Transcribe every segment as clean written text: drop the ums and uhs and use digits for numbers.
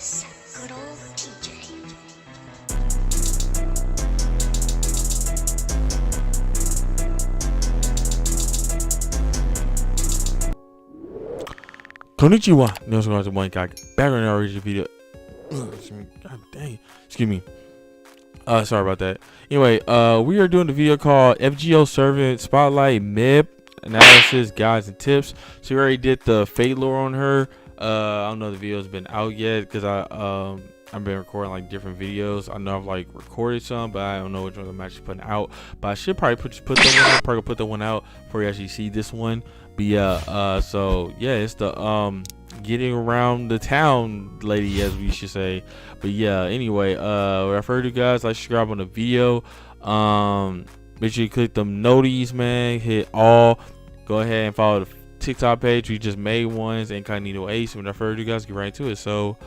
Yes, good old DJ. Konnichiwa. No, it's going to one guy. Back on our original video. God dang. Excuse me. Sorry about that. Anyway, we are doing the video called FGO Servant Spotlight Medb Analysis Guides and Tips. So we already did the fate lore on her. I don't know if the video's been out yet because I've been recording like different videos. I know I've like recorded some, but I don't know which ones I'm actually putting out. But I should probably put that one out. Probably put that one out before you actually see this one. But yeah, so yeah, it's the getting around the town lady, as we should say. But yeah, anyway, refer to you guys, like, subscribe on the video. Make sure you click them noties, man. Hit all. Go ahead and follow the TikTok page. We just made ones, Incognito Ace. When I refer to you guys, get right into it. So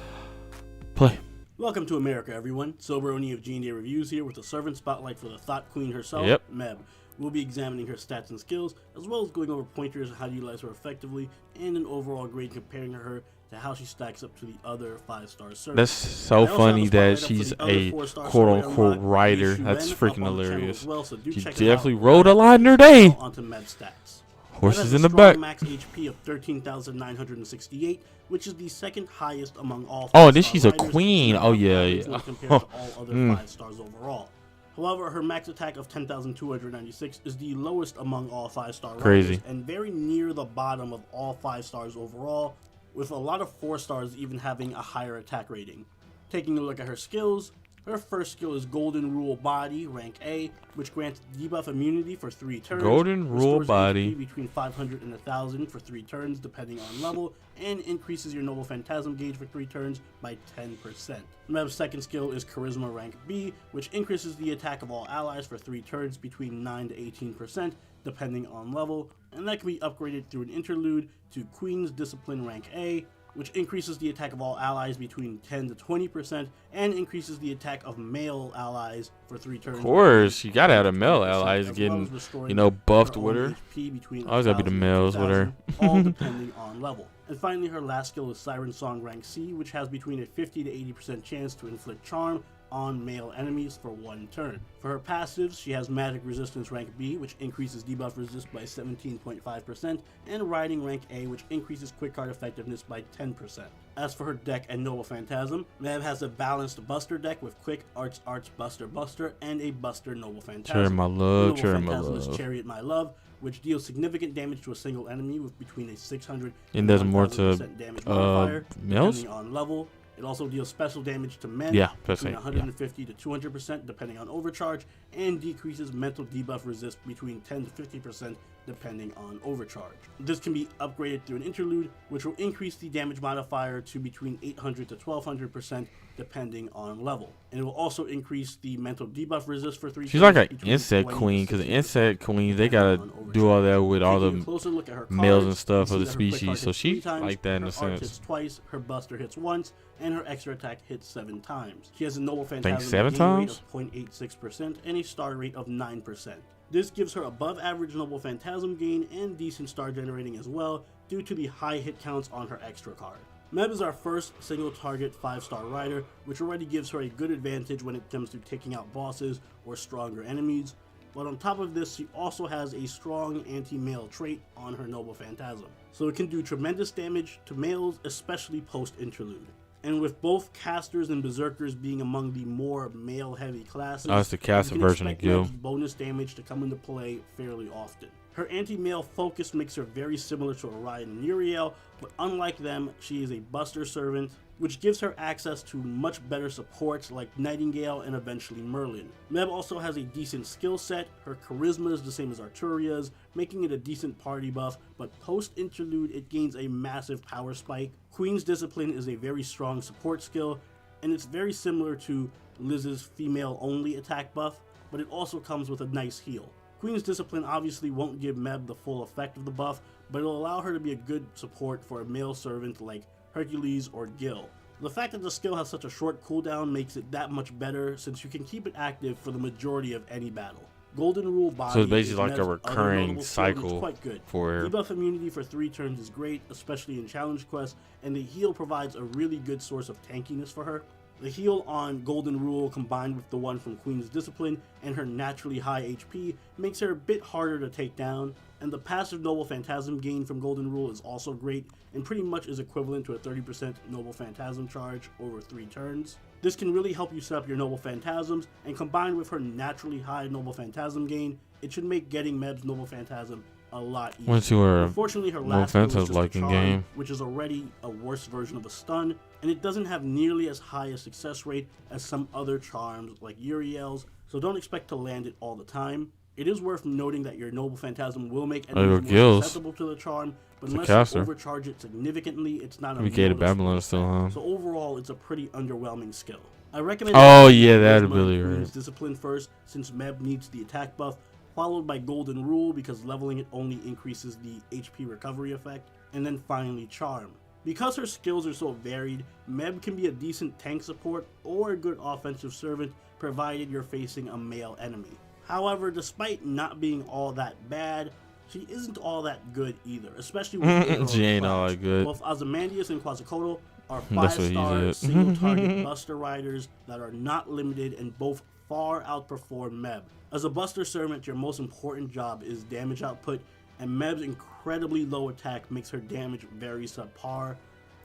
play. Welcome to America, everyone. Soberoni of G&A Reviews here with a servant spotlight for the thought queen herself, Yep. Medb. We'll be examining her stats and skills, as well as going over pointers on how to utilize her effectively, and an overall grade comparing her to how she stacks up to the other 5-star servants. That's so funny that she's a quote-unquote writer. That's freaking hilarious. So she definitely wrote a lot in her day. Onto Medb stats. Horses in the back. Max HP of 13,968, which is the second highest among all. Oh, this she's a queen. Oh yeah. Compared to all other 5 stars overall. However, her max attack of 10,296 is the lowest among all 5-star riders and very near the bottom of all 5 stars overall, with a lot of 4 stars even having a higher attack rating. Taking a look at her skills, her first skill is Golden Rule Body, rank A, which grants debuff immunity for 3 turns. Golden Rule Body. Between 500 and 1,000 for 3 turns, depending on level, and increases your Noble Phantasm gauge for 3 turns by 10%. Medb's second skill is Charisma rank B, which increases the attack of all allies for 3 turns between 9 to 18%, depending on level, and that can be upgraded through an interlude to Queen's Discipline rank A, which increases the attack of all allies between 10 to 20% and increases the attack of male allies for 3 turns. Of course, you gotta have the male allies getting, buffed with her. Always gotta be the males with her. All depending on level. And finally, her last skill is Siren Song rank C, which has between a 50 to 80% chance to inflict charm on male enemies for 1 turn. For her passives, she has Magic Resistance rank B, which increases debuff resist by 17.5%, and Riding rank A, which increases quick card effectiveness by 10%. As for her deck and Noble Phantasm, Medb has a balanced Buster deck with Quick, Arch, Buster, and a Buster Noble Phantasm. Noble Phantasm is Chariot My Love, which deals significant damage to a single enemy with between a 600 and does more to damage modifier, males depending on level. It also deals special damage to men, between 150 to 200% depending on overcharge, and decreases mental debuff resist between 10 to 50% depending on overcharge. This can be upgraded through an interlude, which will increase the damage modifier to between 800 to 1200% depending on level. And it will also increase the mental debuff resist for 3 She's like an insect queen, because the insect queens, they gotta do all that with all the males and stuff of the species, so she like that in a sense. Hits twice, her Buster hits once, and her extra attack hits 7 times. She has a Noble Phantasm rate of 0.86% and a star rate of 9%. This gives her above average Noble Phantasm gain and decent star generating as well, due to the high hit counts on her extra card. Medb is our first single target 5-star rider, which already gives her a good advantage when it comes to taking out bosses or stronger enemies. But on top of this, she also has a strong anti-male trait on her Noble Phantasm, so it can do tremendous damage to males, especially post-interlude. And with both casters and berserkers being among the more male-heavy classes, it's the caster version of Gil. Bonus damage to come into play fairly often. Her anti-male focus makes her very similar to Orion and Uriel, but unlike them, she is a Buster servant, which gives her access to much better supports like Nightingale and eventually Merlin. Medb also has a decent skill set. Her charisma is the same as Arturia's, making it a decent party buff, but post-interlude it gains a massive power spike. Queen's Discipline is a very strong support skill, and it's very similar to Liz's female-only attack buff, but it also comes with a nice heal. Queen's Discipline obviously won't give Medb the full effect of the buff, but it'll allow her to be a good support for a male servant like Hercules or Gil. The fact that the skill has such a short cooldown makes it that much better, since you can keep it active for the majority of any battle. Golden Rule body. So it's basically is like a Medb's recurring other notable skill, and it's cycle quite good. for her. Debuff immunity for 3 turns is great, especially in challenge quests, and the heal provides a really good source of tankiness for her. The heal on Golden Rule combined with the one from Queen's Discipline and her naturally high HP makes her a bit harder to take down, and the passive Noble Phantasm gain from Golden Rule is also great and pretty much is equivalent to a 30% Noble Phantasm charge over 3 turns. This can really help you set up your Noble Phantasms, and combined with her naturally high Noble Phantasm gain, it should make getting Medb's Noble Phantasm a lot easier. Went to her Unfortunately, her Noble last skill is Phantasm just a like in charm, game. which is already a worse version of a stun, and it doesn't have nearly as high a success rate as some other charms like Uriel's, so don't expect to land it all the time. It is worth noting that your Noble Phantasm will make enemies more Gills. susceptible to the charm, but It's a unless caster. you overcharge it significantly, it's not a We Gated noticeable Babylon still, huh? effect. So overall, it's a pretty underwhelming skill. I recommend Oh, using yeah, that Charisma ability, and Queen's right. Discipline first, since Medb needs the attack buff, followed by Golden Rule because leveling it only increases the HP recovery effect, and then finally Charm. Because her skills are so varied, Medb can be a decent tank support or a good offensive servant provided you're facing a male enemy. However, despite not being all that bad, she isn't all that good either, especially with She ain't class. all that good. Both Ozymandias and Quetzalcoatl are That's what he 5-star said. single target buster riders that are not limited and both far outperform Medb. As a buster servant, your most important job is damage output, and Medb's incredibly low attack makes her damage very subpar.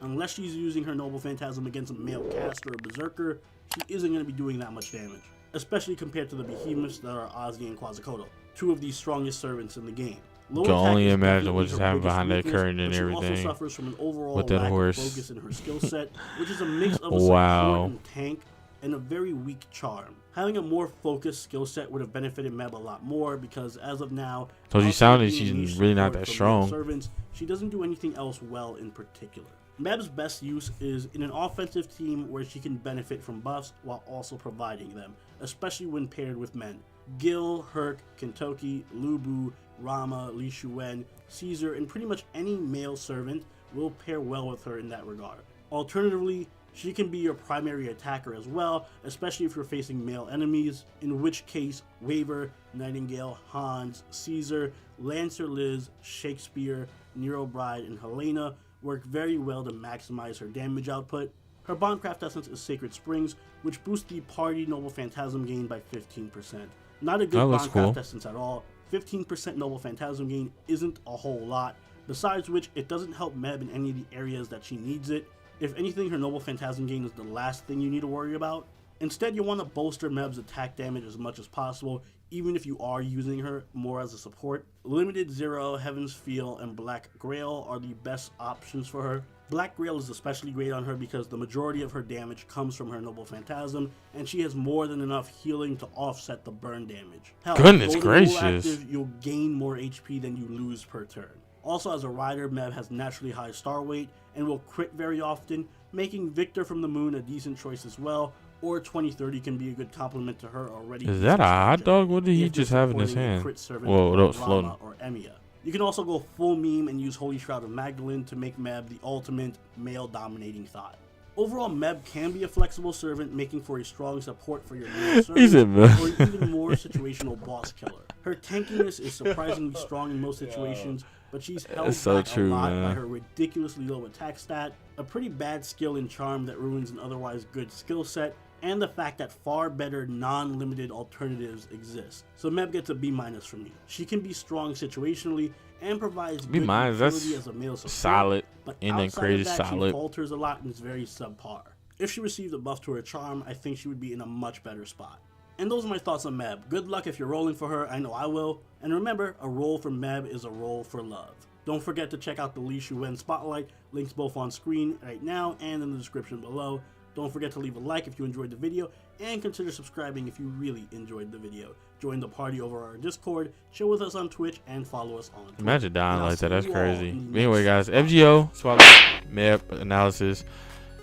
Unless she's using her Noble Phantasm against a male caster or berserker, she isn't going to be doing that much damage, especially compared to the behemoths that are Ozzy and Quetzalcoatl, 2 of the strongest servants in the game. Low Can attack only is imagine what definitely just her happened biggest behind that weakness, curtain and but she also everything. suffers from an overall With that lack horse. of focus in her skill set, which is a mix of a Wow. support and tank and a very weak charm. Having a more focused skill set would have benefited Medb a lot more because as of now, So she outside sounded of being she's a niche really not support that for male strong. servants, she doesn't do anything else well in particular. Medb's best use is in an offensive team where she can benefit from buffs while also providing them, especially when paired with men. Gil, Herc, Kentucky, Lubu, Rama, Li Shuwen, Caesar, and pretty much any male servant will pair well with her in that regard. Alternatively, she can be your primary attacker as well, especially if you're facing male enemies, in which case Waver, Nightingale, Hans, Caesar, Lancer Liz, Shakespeare, Nero Bride, and Helena work very well to maximize her damage output. Her Bondcraft Essence is Sacred Springs, which boosts the party Noble Phantasm gain by 15%. Not a good That looks Bondcraft cool. Essence at all. 15% Noble Phantasm gain isn't a whole lot, besides which it doesn't help Medb in any of the areas that she needs it. If anything, her Noble Phantasm gain is the last thing you need to worry about. Instead, you want to bolster Medb's attack damage as much as possible, even if you are using her more as a support. Limited Zero, Heaven's Feel, and Black Grail are the best options for her. Black Grail is especially great on her because the majority of her damage comes from her Noble Phantasm, and she has more than enough healing to offset the burn damage. Hell, Goodness Golden Rule gracious. active, you'll gain more HP than you lose per turn. Also, as a rider, Medb has naturally high star weight and will crit very often, making Victor from the Moon a decent choice as well, or 2030 can be a good complement to her already. Is that a hot dog? What did he if you're just have in his supporting a hand? crit servant Whoa, that was like floating. Rama or Emiya. You can also go full meme and use Holy Shroud of Magdalene to make Medb the ultimate male-dominating thought. Overall, Medb can be a flexible servant, making for a strong support for your male servant, said Medb. or even more situational boss killer. Her tankiness is surprisingly strong in most situations, but she's held That's so back true, a lot man. by her ridiculously low attack stat, a pretty bad skill in Charm that ruins an otherwise good skill set, and the fact that far better non-limited alternatives exist. So Medb gets a B- from me. She can be strong situationally and provides B-, good that's utility as a male support, solid. but And then outside crazy of that, she solid. falters a lot and is very subpar. If she received a buff to her Charm, I think she would be in a much better spot. And those are my thoughts on Medb. Good luck if you're rolling for her, I know I will. And remember, a roll for Medb is a roll for love. Don't forget to check out the Li Shuwen Spotlight, links both on screen right now and in the description below. Don't forget to leave a like if you enjoyed the video, and consider subscribing if you really enjoyed the video. Join the party over our Discord, chill with us on Twitch, and follow us on Twitter. Imagine dying And I'll like that. see That's you all crazy. in the Anyway, next guys, FGO, Spotlight, Medb analysis,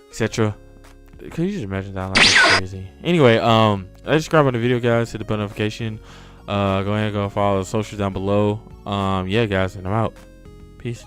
etc. Could you just imagine dying like that? Crazy. Anyway, subscribe on the video, guys. Hit the bell notification. Go ahead and go follow the socials down below. Yeah, guys, and I'm out. Peace.